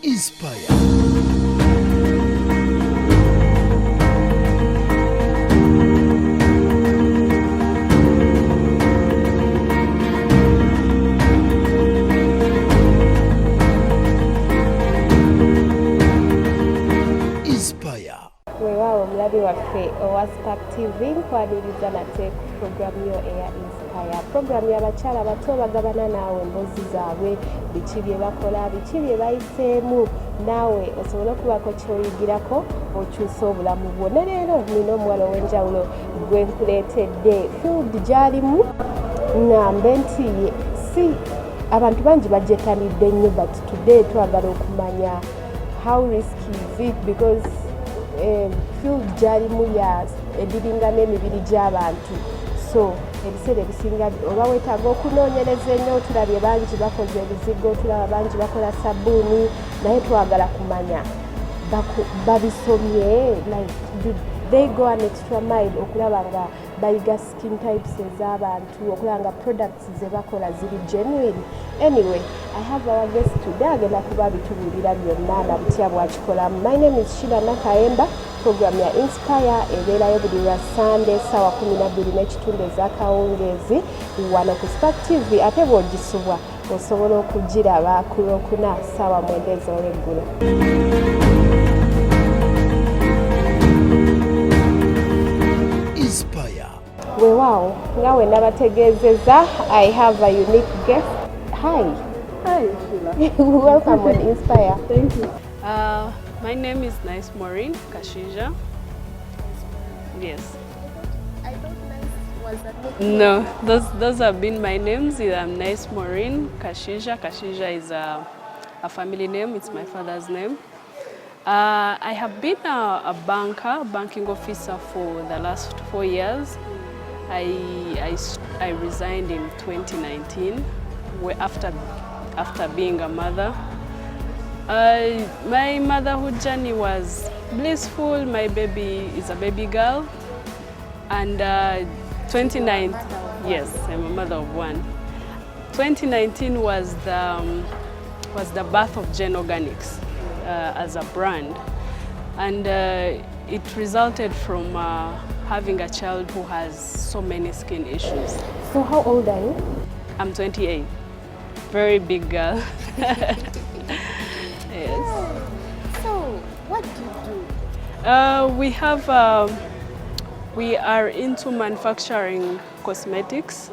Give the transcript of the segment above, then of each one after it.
Inspire. Weewaawo omulabi waffe owa Spark TV nkwaniriza nate ku puroguramu yo eya Inspire. Puroguramu y'abakyala abato bagabana naawe emboozi zaabwe, biki bye bakola, biki bye bayiseemu, naawe osobole okubaako ky'oyigirako okyusa obulamu bwo. Ne leero nina omuwala ow'enjawulo gwe nkuleetedde field gy'alimu ngambe nti si abantu bangi bagyetanidde nnyo, but today twagala okumanya how risky is it because field gy'alimu ediringa n'emibiri gy'abantu, so ebiseera ebisinga oba weetaaga okunoonyereza ennyo. Tulabye bangi bakoze ebizigo, tulaba bangi bakola sabbuuni, naye twagala kumanya babisomye, like did they go an extra mile okulaba nga bayiga skin types ez'abantu, okulaba nga products ze bakola ziri genuine. Anyway, I have our guest today agenda kuba bitubuulira byonna na butya bwakikolamu. My name is Sheila Nakayemba. Program ya Inspire ebeerayo buli lwa Sunday ssaawa 12:30 ez'akawungeezi wano ku Spark TV, ate bw'ogisubwa osobola okugiraba ku Lwokuna ssaawa 9 ez'olweggulo. Inspire. Weewaawo nga we nabategeezezza, I have a unique guest. Hi. Hi, Sheila. Welcome on Inspire. Thank you. My name is Nice Maureen Kashija. Yes. I thought Nice was a No, those have been my names. I'm Nice Maureen Kashija. Kashija is a family name. It's my father's name. I have been a banking officer for the last 4 years. I resigned in 2019 after being a mother. My motherhood journey was blissful. My baby is a baby girl, and 2019, yes, I'm a mother of one. 2019 was the birth of Gen Organics as a brand, and it resulted from having a child who has so many skin issues. So how old are you? I'm 28, very big girl. Yes. So what do you do? We are into manufacturing cosmetics,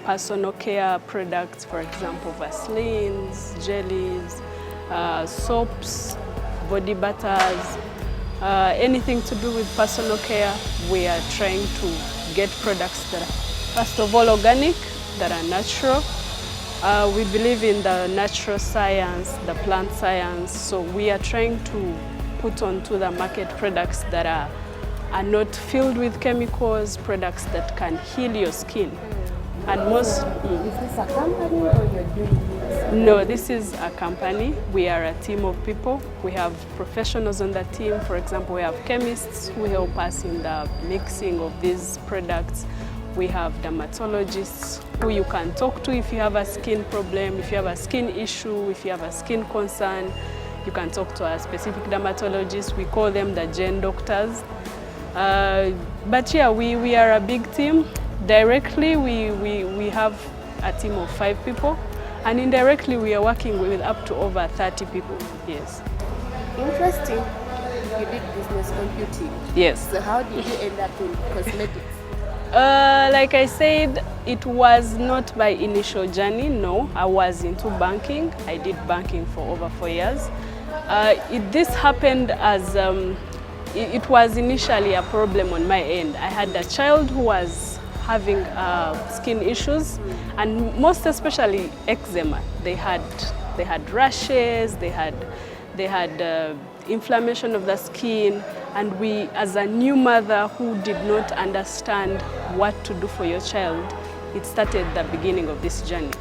personal care products, for example, Vaselines, jellies, soaps, body butters, anything to do with personal care. We are trying to get products that are, first of all, organic, that are natural. We believe in the natural science, the plant science, so we are trying to put onto the market products that are not filled with chemicals, products that can heal your skin. And most... Is this a company or you're doing this? No, this is a company. We are a team of people. We have professionals on the team. For example, we have chemists who help us in the mixing of these products. We have dermatologists who you can talk to if you have a skin problem, if you have a skin issue, if you have a skin concern. You can talk to a specific dermatologist. We call them the Gen doctors. But yeah, we are a big team. Directly, we have a team of 5 people. And indirectly, we are working with up to over 30 people. Yes. Interesting. You did business computing. Yes. So how did you end up in cosmetics? Like I said, it was not my initial journey, no. I was into banking. I did banking for over 4 years. This happened as, it was initially a problem on my end. I had a child who was having skin issues, and most especially eczema. They had rashes, they had inflammation of the skin, and we, as a new mother who did not understand what to do for your child, it started the beginning of this journey.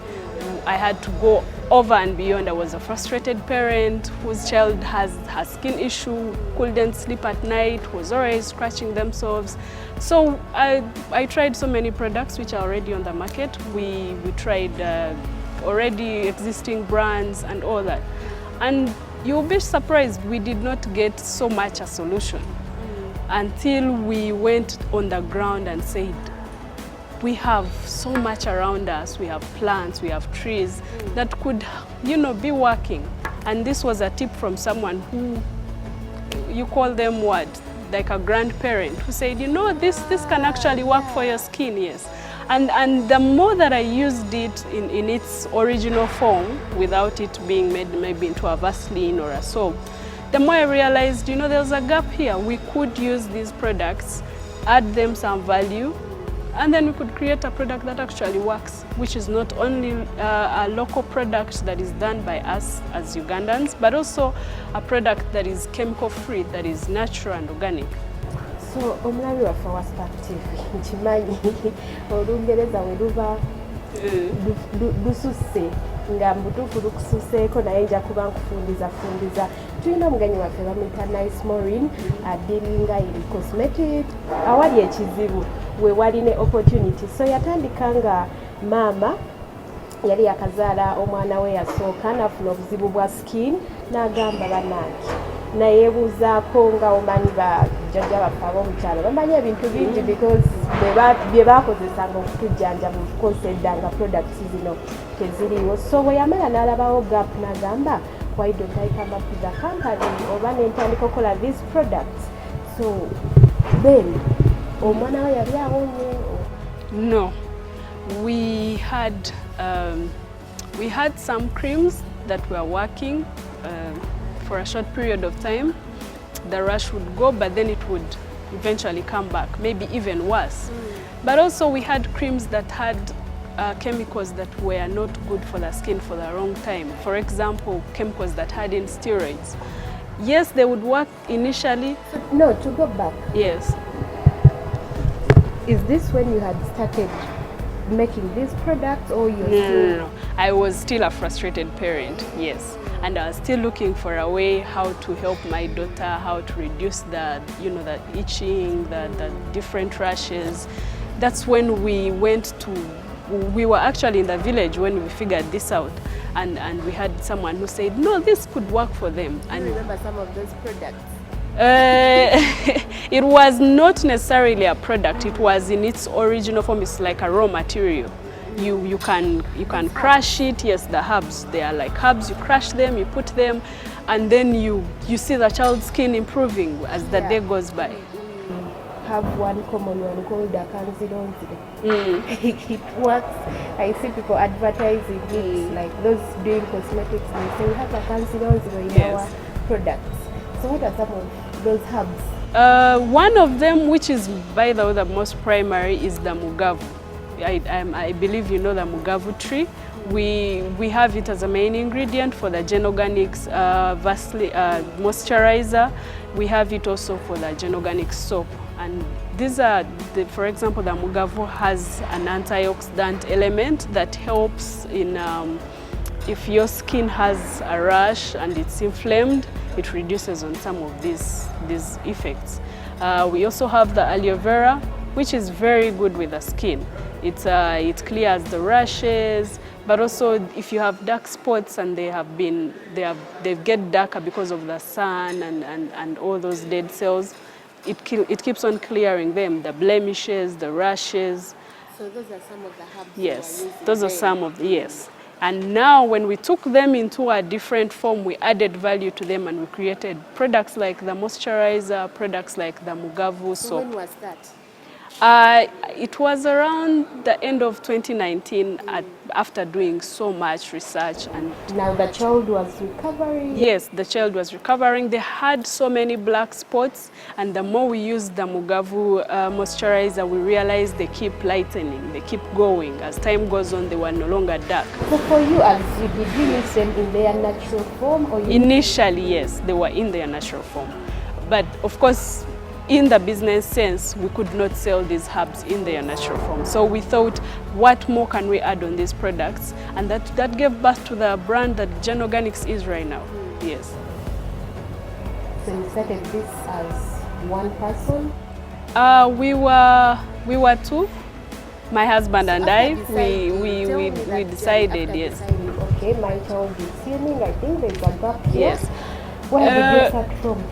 I had to go over and beyond. I was a frustrated parent whose child has a skin issue, couldn't sleep at night, was always scratching themselves. So I tried so many products which are already on the market. We tried already existing brands and all that. And you'll be surprised, we did not get so much a solution until we went on the ground and said, we have so much around us, we have plants, we have trees that could, be working. And this was a tip from someone who, you call them what? Like a grandparent who said, this can actually work for your skin, yes. And the more that I used it in its original form, without it being made maybe into a Vaseline or a soap, the more I realized, there's a gap here. We could use these products, add them some value, and then we could create a product that actually works, which is not only a local product that is done by us as Ugandans, but also a product that is chemical-free, that is natural and organic. So omulabi waffe wa Spark TV nkimanyi Olungereza we luba lususse nga mbutuufu lukususeeko naye nja kuba nkufundiza. Tulina omugenyi waffe bamuyita Nice Maureen addiringa eri cosmetic awali ekizibu we wali ne opportunity. So yatandika nga maama yali yakazaala omwana we yasooka n'afuna obuzibu bwa skin n'agamba bannange nayeebuuzaako nga omanyi bajjajja baffe ab'omukyalo bamanyi ebintu bingi because bye baakozesanga okutujjanjaba okukoseddanga products zino teziriiwo. So bwe yamala n'alabawo gap n'agamba why don't I come up with a company oba n'entandika okukola these products. So then omwana we yali awonye? No, we had some creams that were working for a short period of time. The rash would go, but then it would eventually come back, maybe even worse. But also we had creams that had chemicals that were not good for the skin for the long time. For example, chemicals that had in steroids. Yes, they would work initially. No, to go back. Yes. Is this when you had started making these products, or you're still? No. I was still a frustrated parent, yes. And I was still looking for a way how to help my daughter, how to reduce the itching, the different rashes. That's when we were actually in the village when we figured this out. And we had someone who said, no, this could work for them. Do you remember some of those products? It was not necessarily a product. It was in its original form. It's like a raw material. You can crush it. Yes, the herbs, they are like herbs. You crush them, you put them, and then you see the child's skin improving as the day goes by. Have one common one called the Kanzilonzile. It works. I see people advertising it, like those doing cosmetics, they say we have a Kanzilonzile in our products. So what are some of those herbs? One of them, which is by the way the most primary, is the mugavu. I believe you know the mugavu tree. We have it as a main ingredient for the Genorganics moisturizer. We have it also for the Genorganics soap. And these are, for example, the mugavu has an antioxidant element that helps in if your skin has a rash and it's inflamed, it reduces on some of these effects. We also have the aloe vera, which is very good with the skin. It clears the rashes, but also if you have dark spots and they get darker because of the sun and all those dead cells, it keeps on clearing them, the blemishes, the rashes. So those are some of the herbs. Yes, those are some of the, yes. And now when we took them into a different form, we added value to them and we created products like the moisturizer, products like the mugavu soap. So when was that? It was around the end of 2019 after doing so much research. And now the child was recovering? Yes, the child was recovering. They had so many black spots, and the more we used the mugavu moisturizer, we realized they keep lightening, they keep going. As time goes on, they were no longer dark. So for you, did you use them in their natural form? Or Initially, yes, they were in their natural form. But of course, in the business sense, we could not sell these herbs in their natural form. So we thought, what more can we add on these products? And that gave birth to the brand that Genorganics is right now. Yes. So you started this as one person? We were two. My husband and I, we decided, yes. Okay. okay, my child is swimming, I think there's a gap here. Yes. Where did you start from?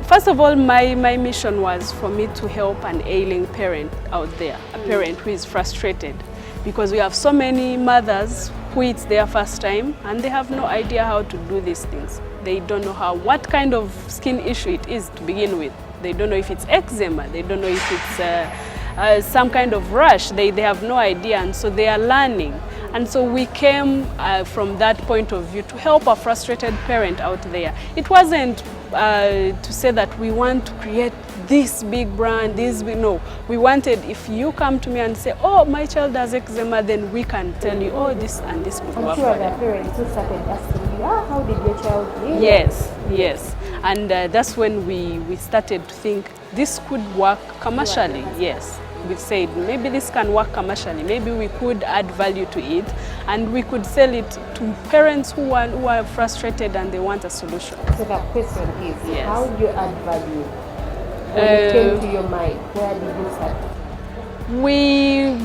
First of all, my mission was for me to help an ailing parent out there, a parent who is frustrated, because we have so many mothers who it's their first time and they have no idea how to do these things. They don't know what kind of skin issue it is to begin with. They don't know if it's eczema, they don't know if it's some kind of rash, they have no idea, and so they are learning. And so we came from that point of view to help a frustrated parent out there. It wasn't to say that we want to create this big brand, no. We wanted, if you come to me and say, oh, my child has eczema, then we can tell you, oh, this and this could work. I'm sure the parents who started asking you, how did your child live? Yes, yes. And that's when we started to think this could work commercially, yes. We said maybe this can work commercially, maybe we could add value to it and we could sell it to parents who are frustrated and they want a solution. So the question is, yes. How do you add value? When it came to your mind, where did you start?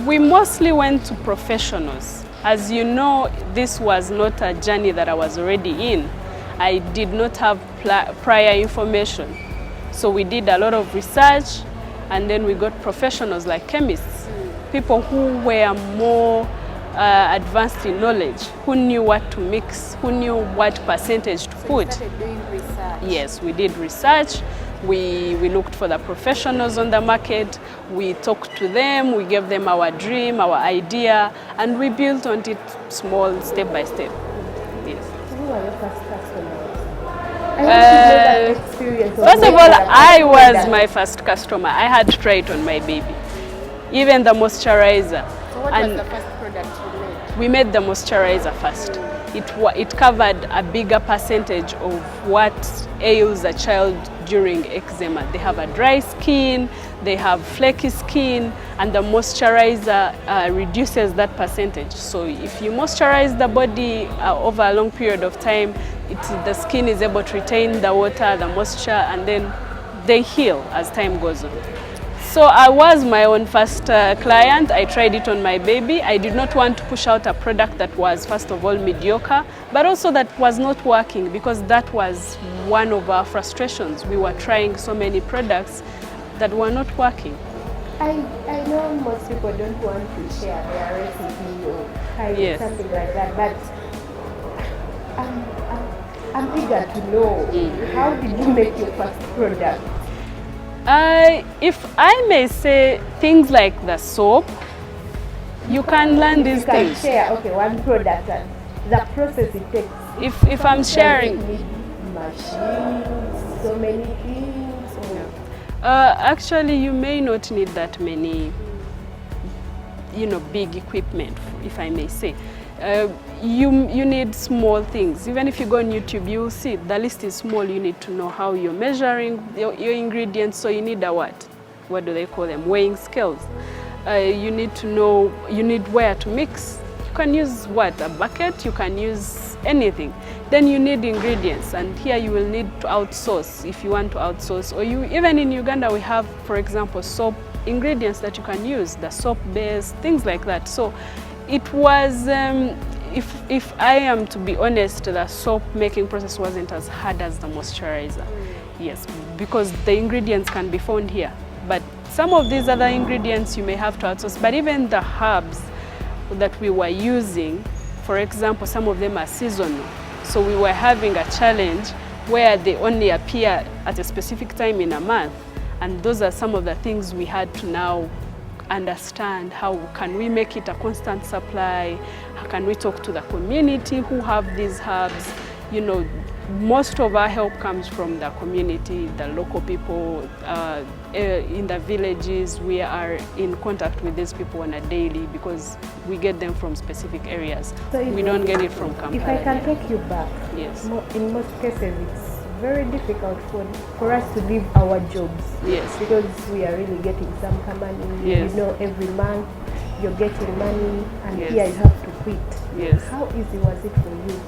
We mostly went to professionals. As you know, this was not a journey that I was already in. I did not have prior information. So we did a lot of research, and then we got professionals like chemists, people who were more advanced in knowledge, who knew what to mix, who knew what percentage to put. So you started doing research. Yes, we did research. We looked for the professionals on the market, we talked to them, we gave them our dream, our idea, and we built on it small, step by step. Yes. So who were your first customers? First of all, I was my first customer. I had to try it on my baby. Even the moisturizer. So what was the first product you made? We made the moisturizer first. It covered a bigger percentage of what ails a child during eczema. They have a dry skin, they have flaky skin, and the moisturizer reduces that percentage. So if you moisturize the body over a long period of time, the skin is able to retain the water, the moisture, and then they heal as time goes on. So I was my own first client. I tried it on my baby. I did not want to push out a product that was, first of all, mediocre, but also that was not working, because that was one of our frustrations. We were trying so many products that were not working. I know most people don't want to share their recipe or something like that, but I'm eager to know, how did you make your first product? If I may say, things like the soap, you can learn these things. You can share, one product, and the process it takes. If I'm sharing, machines, so many things. Actually, you may not need that many, big equipment, if I may say. You need small things. Even if you go on YouTube, you will see the list is small. You need to know how you're measuring your ingredients. So you need a what do they call them? Weighing scales. You need to know, you need where to mix. You can use a bucket, you can use anything. Then you need ingredients, and here you will need to outsource if you want to outsource. Or even in Uganda we have, for example, soap ingredients that you can use, the soap base, things like that. So it was, if I am to be honest, the soap making process wasn't as hard as the moisturizer. Yes, because the ingredients can be found here. But some of these other ingredients you may have to outsource. But even the herbs that we were using, for example, some of them are seasonal. So we were having a challenge where they only appear at a specific time in a month. And those are some of the things we had to now understand. How can we make it a constant supply? How can we talk to the community who have these herbs? Most of our help comes from the community, the local people in the villages. We are in contact with these people on a daily because we get them from specific areas. So we don't get it from Kampala. If I can take you back, yes. In most cases it's very difficult for us to leave our jobs. Yes. Because we are really getting some money. Yes. Every month you're getting money, and yes. here you have to quit. Yes. How easy was it for you?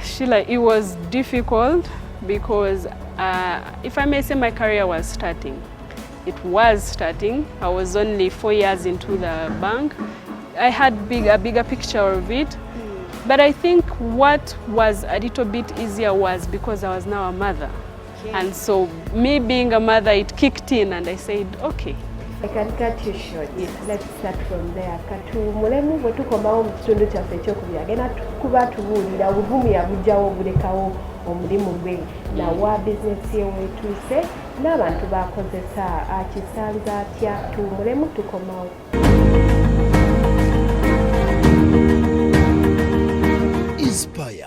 Sheila, it was difficult because if I may say, my career was starting. It was starting. I was only 4 years into the bank. I had a bigger picture of it. But I think what was a little bit easier was because I was now a mother. Okay. And so me being a mother, it kicked in and I said, okay. I can cut you short. Let's start from there. Mulemu bwe tukomawo mu kitundu kyaffe ekyokubiri agenda kuba tubuulira obuvumi abujjawo obulekawo omulimu gwe nawa bizinesi ye weetuuse n'abantu bakozesa akisanza atya. Mulemu tukomawo. Inspire.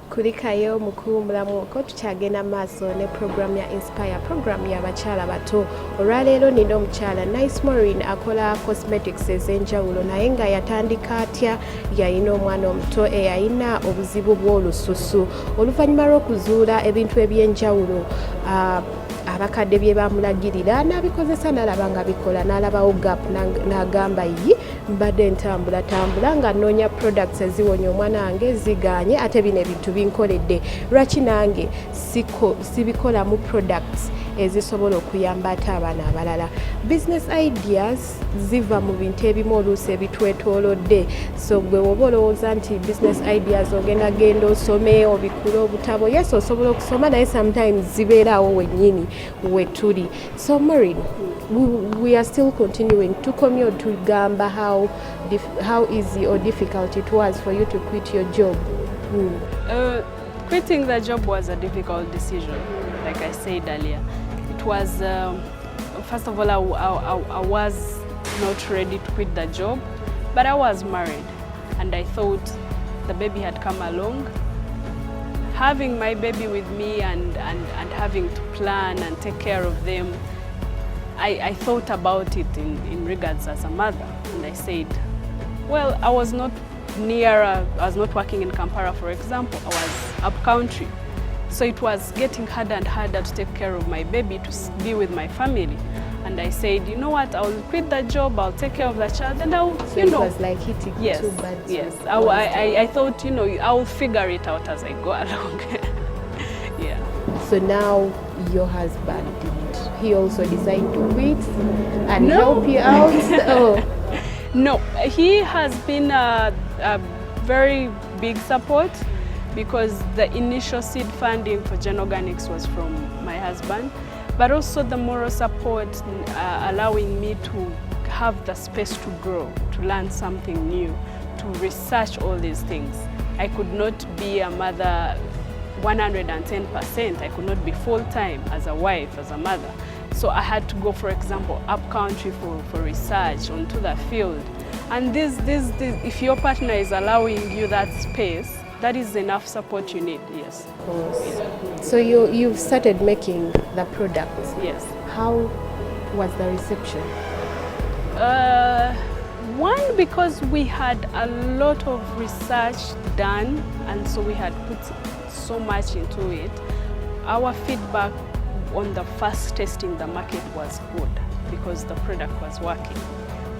Kulikayo mukulu mulamu ko tukyagenda maaso ne program ya Inspire, program y'abakyala bato. Olwaleero nina omukyala Nice Maureen akola cosmetics ez'enjawulo naye nga yatandika atya yalina omwana omuto eyalina obuzibu bw'olususu. Oluvannyuma lw'okuzuula ebintu eby'enjawulo abakadde bye bamulagirira n'abikozesa n'alaba nga bikola n'alabawo gap n'agamba yi mbadde ntambula nga nnoonya products eziwonya omwana wange ziganye ate bino ebintu binkoledde lwaki nange sibikola mu products ezisobola okuyamba ate abaana abalala. Business ideas ziva mu bintu ebimu oluusi ebitwetoolodde. So gwe woba olowooza nti business ideas ogenda genda osome obikule obutabo, yes osobola okusoma naye sometimes zibeeraawo wennyini we tuli. So Maureen, we are still continuing tukomye otugamba how easy or difficult it was for you to quit your job. Quitting the job was a difficult decision, like I said earlier. It was, first of all, I was not ready to quit the job, but I was married and I thought the baby had come along. Having my baby with me and having to plan and take care of them, I thought about it in regards as a mother, and I said, well, I was not working in Kampala, for example. I was up country. So it was getting harder and harder to take care of my baby, to be with my family. And I said, you know what, I'll quit the job, I'll take care of the child, and I'll, so it was like hitting two birds. Yes, I thought, I'll figure it out as I go along. Yeah. So now your husband, did he also decide to quit and help you out? Oh. No, he has been a very big support, because the initial seed funding for Gen Organics was from my husband, but also the moral support allowing me to have the space to grow, to learn something new, to research all these things. I could not be a mother 110%. I could not be full-time as a wife, as a mother. So I had to go, for example, up country for research onto the field. And this, if your partner is allowing you that space, that is enough support you need, yes. Of course. Yeah. So you've started making the products. Yes. How was the reception? One, because we had a lot of research done, and so we had put so much into it. Our feedback on the first testing the market was good, because the product was working.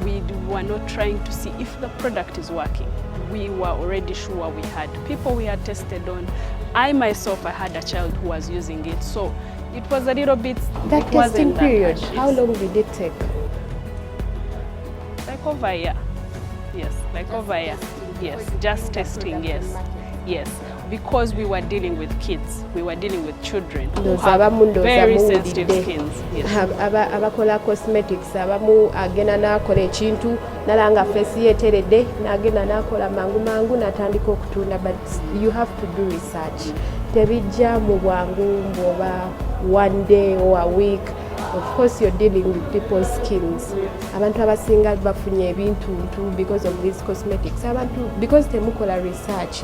We were not trying to see if the product is working. We were already sure we had people we had tested on. I myself, I had a child who was using it, so it was a little bit... That testing period, how long did it take? Like over a year. Yes, like over a year. Yes, just testing, yes. Yes, because we were dealing with kids, we were dealing with children who have very sensitive skins. Yes. Abakola cosmetics, abamu agenda nakola ekintu nalanga face yeteredde nagenda nakola mangu natandika okutunda, but you have to do research. Tebijja mu bwangu mboba one day or a week. Of course you're dealing with people's skins. Abantu abasinga bafunye ebintu because of these cosmetics. Abantu because temukola research.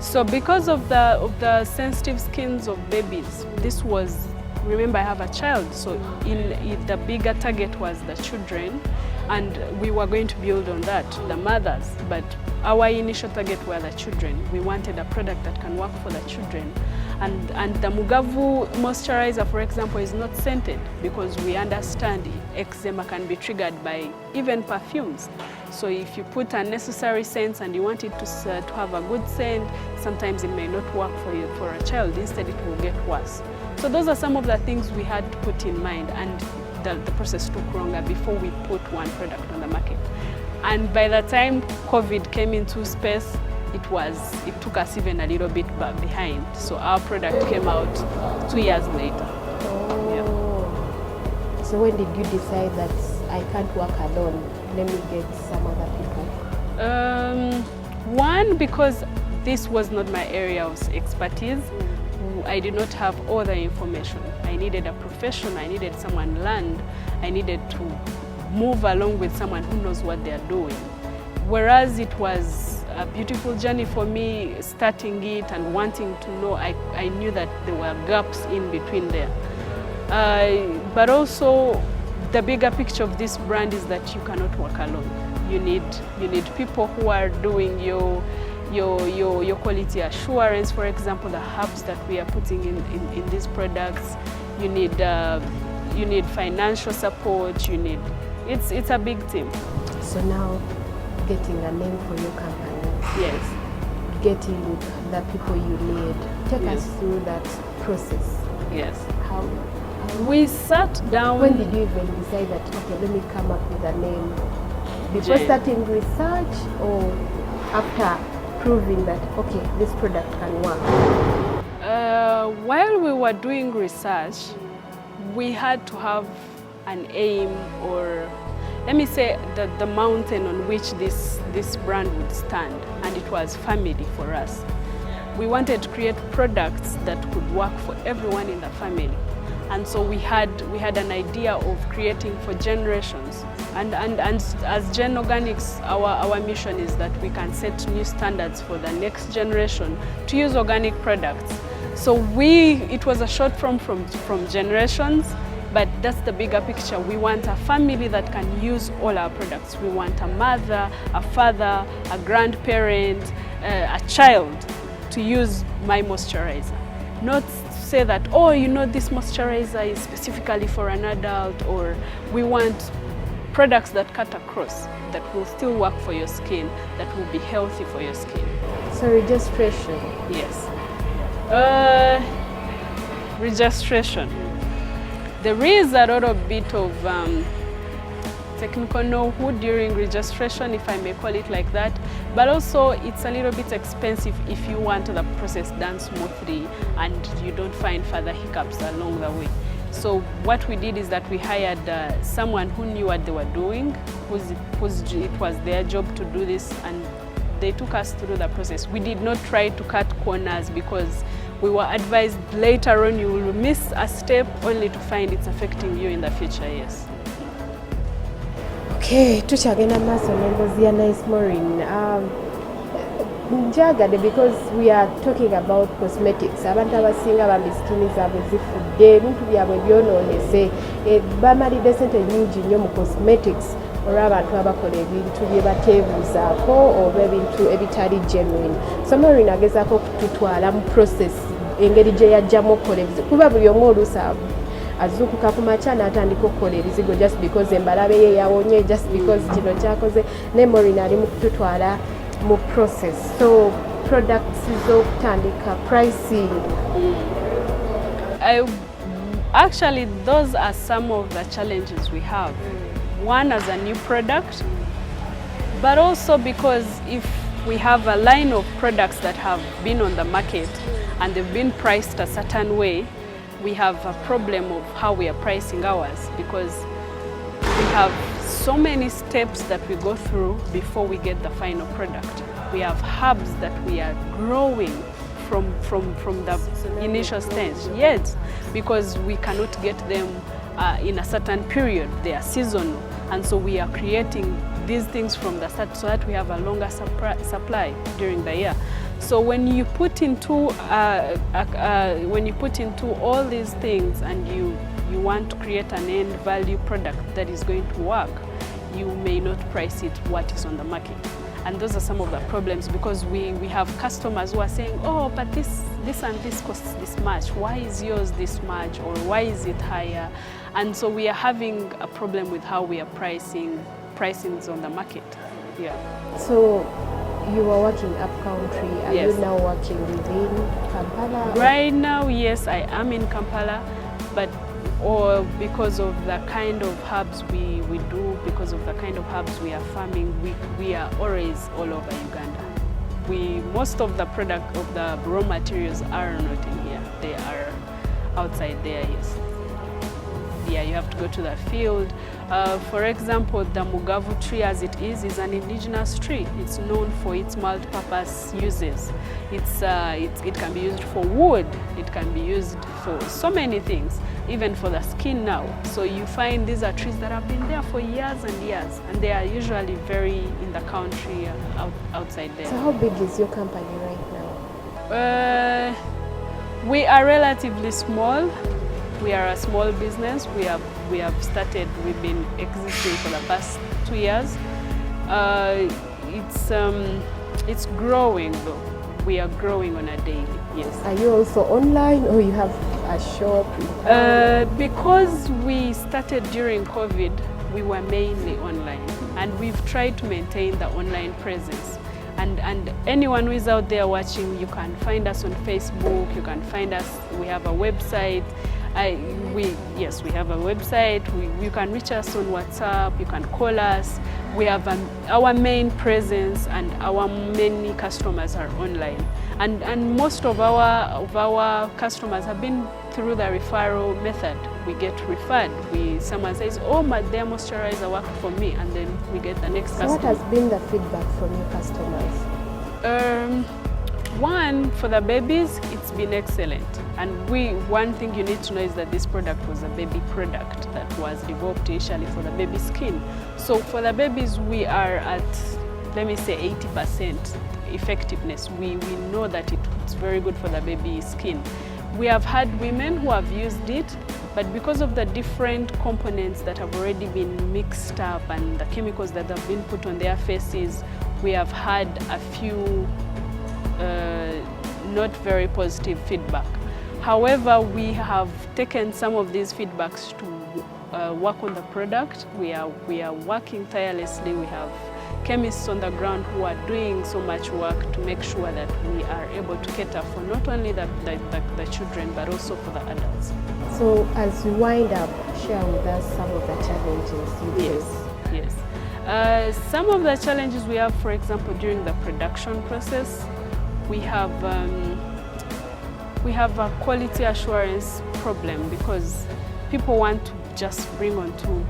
So because of the sensitive skins of babies, this was, remember I have a child, so in the bigger target was the children, and we were going to build on that, the mothers, but our initial target were the children. We wanted a product that can work for the children. And the Mugavu moisturizer, for example, is not scented because we understand eczema can be triggered by even perfumes. So if you put unnecessary scents and you want it to have a good scent, sometimes it may not work for you, for a child. Instead, it will get worse. So those are some of the things we had to put in mind, and the process took longer before we put one product on the market. And by the time COVID came into space, it took us even a little bit behind. So our product came out 2 years later. Oh. Yeah. So when did you decide that I can't work alone? Let me get some other people. One, because this was not my area of expertise. I did not have all the information. I needed a profession, I needed someone learned, I needed to move along with someone who knows what they're doing. Whereas it was a beautiful journey for me starting it and wanting to know, I knew that there were gaps in between there. But also the bigger picture of this brand is that you cannot work alone. You need people who are doing your quality assurance, for example, the herbs that we are putting in these products. You need financial support. It's a big team. So now, getting a name for your company. Yes. Getting the people you need. Take Yes. us through that process. Yes. How? We sat down. When did you even decide that, okay, let me come up with a name? Before Jane. starting research or after proving that, okay, this product can work? While we were doing research, we had to have an aim, or let me say the mountain on which this brand would stand, and it was family for us. We wanted to create products that could work for everyone in the family. And so we had an idea of creating for generations. And as Gen Organics, our mission is that we can set new standards for the next generation to use organic products. So it was a short form from generations, but that's the bigger picture. We want a family that can use all our products. We want a mother, a father, a grandparent, a child to use my moisturizer. Not say that, oh, this moisturizer is specifically for an adult, or we want products that cut across, that will still work for your skin, that will be healthy for your skin. So registration. Yes. Registration. There is a little bit of technical know-how during registration, if I may call it like that, but also it's a little bit expensive if you want the process done smoothly and you don't find further hiccups along the way. So what we did is that we hired someone who knew what they were doing, it was their job to do this, and they took us through the process. We did not try to cut corners because we were advised later on you will miss a step only to find it's affecting you in the future, yes. Okay, tukyagenda maaso n'emboozi ya Nice Maureen. Njagadde because we are talking about cosmetics. Abantu abasinga bambi skin zaabwe zifudde, ebintu byabwe byonoonese. Bamalidde ssente nnyingi nnyo mu cosmetics olw'abantu abakola ebintu bye bateebuuzaako oba ebintu ebitali genuine. So Maureen agezaako okututwala mu process engeri gye yajjamu okukola ebizibu. Kuba buli omu oluusi azuukuka ku makya n'atandika okukola ebizigo just because embalabe ye yawonye, just because kino kyakoze. Ne Maureen ali mu kututwala mu process. So products z'okutandika, pricing. Actually, those are some of the challenges we have. One, as a new product, but also because if we have a line of products that have been on the market and they've been priced a certain way, we have a problem of how we are pricing ours, because we have so many steps that we go through before we get the final product. We have herbs that we are growing from the initial stage, yes, because we cannot get them in a certain period. They are seasonal, and so we are creating these things from the start so that we have a longer supply during the year. So when you put into all these things and you want to create an end value product that is going to work, you may not price it what is on the market. And those are some of the problems, because we have customers who are saying, oh, but this and this costs this much. Why is yours this much? Or why is it higher? And so we are having a problem with how we are pricings on the market. Yeah. So you are working up country. Are Yes. you now working within Kampala? Right now, yes, I am in Kampala, but because of the kind of herbs we do, because of the kind of herbs we are farming, we are always all over Uganda. Most of the product of the raw materials are not in here. They are outside there, yes. Yeah, you have to go to the field. For example, the Mugavu tree as it is an indigenous tree. It's known for its multi-purpose uses. It can be used for wood, it can be used for so many things, even for the skin now. So you find these are trees that have been there for years and years, and they are usually very in the country, outside there. So how big is your company right now? We are relatively small. We are a small business. We have started. We've been existing for the past 2 years. It's growing though. We are growing on a daily. Yes. Are you also online, or you have a shop? Because we started during COVID, we were mainly online, and we've tried to maintain the online presence. And anyone who is out there watching, you can find us on Facebook. You can find us. We have a website. Yes, we have a website. You can reach us on WhatsApp. You can call us. We have our main presence, and our many customers are online. And most of our customers have been through the referral method. We get referred. Someone says, "Oh, their moisturizer worked for me," and then we get the next customer. So what has been the feedback from your customers? One, for the babies, it's been excellent. And one thing you need to know is that this product was a baby product that was developed initially for the baby skin. So for the babies, we are at, let me say, 80% effectiveness. We know that it's very good for the baby skin. We have had women who have used it, but because of the different components that have already been mixed up and the chemicals that have been put on their faces, we have had a few not very positive feedback. However, we have taken some of these feedbacks to work on the product. We are working tirelessly. We have chemists on the ground who are doing so much work to make sure that we are able to cater for not only the children, but also for the adults. So as we wind up, share with us some of the challenges you face. Yes. Some of the challenges we have, for example, during the production process, we have a quality assurance problem, because people want to just bring onto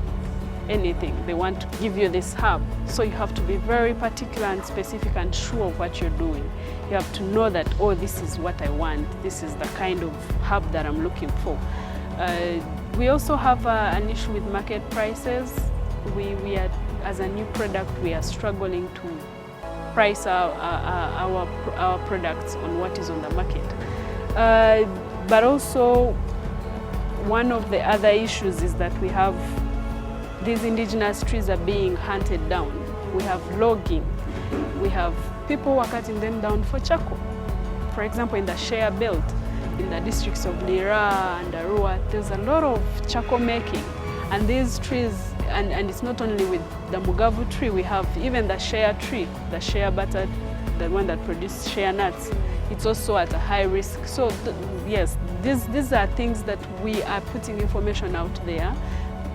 anything. They want to give you this herb. So you have to be very particular and specific and sure of what you're doing. You have to know that, oh, this is what I want. This is the kind of herb that I'm looking for. We also have an issue with market prices. We are, as a new product, we are struggling to price our products on what is on the market. But also, one of the other issues is that we have these indigenous trees are being hunted down. We have logging. We have people who are cutting them down for charcoal. For example, in the Share Belt, in the districts of Lira and Arua, there's a lot of charcoal making. And these trees, and it's not only with the Mugavu tree, we have even the Share tree, the Share butter, the one that produces Share nuts. It's also at a high risk. So yes, these are things that we are putting information out there.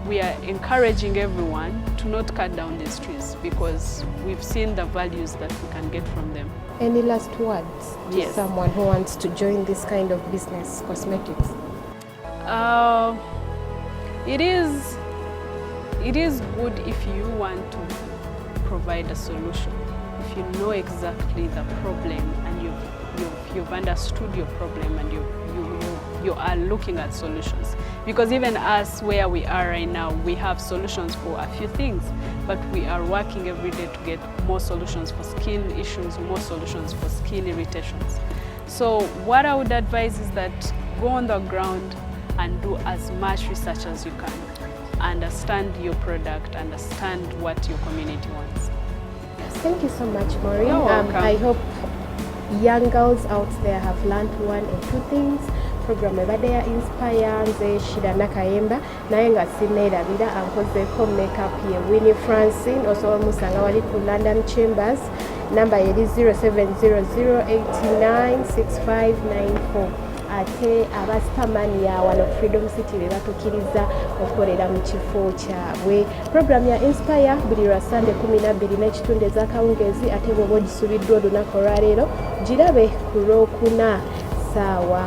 We are encouraging everyone to not cut down these trees, because we've seen the values that we can get from them. Any last words to Yes. someone who wants to join this kind of business, cosmetics? It is good if you want to provide a solution. If you know exactly the problem and you've understood your problem and you are looking at solutions. Because even us, where we are right now, we have solutions for a few things, but we are working every day to get more solutions for skin issues, more solutions for skin irritations. So what I would advise is that go on the ground and do as much research as you can. Understand your product, understand what your community wants. Yes. Thank you so much, Maureen. You're welcome. I hope young girls out there have learned one or two things. Program ebadde ya Inspire nze Shida Nakayemba naye nga sinneerabira ankozeeko makeup ye Winnie Francine osobola omusanga wali ku London Chambers namba yeri 0700896594 ate abasitamania wano Freedom City be batukkiriza okukolera mu kifo kyabwe. Program ya Inspire buli lwa Sunday 12 n'ekitundu ez'akawungezi ate bw'oba ogisubiddwa olunaku olwaleero girabe ku Lwokuna ssaawa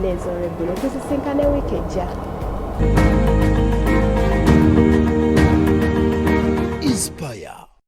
4 ez'olweggulo. Tusisinkane wiiki ejja.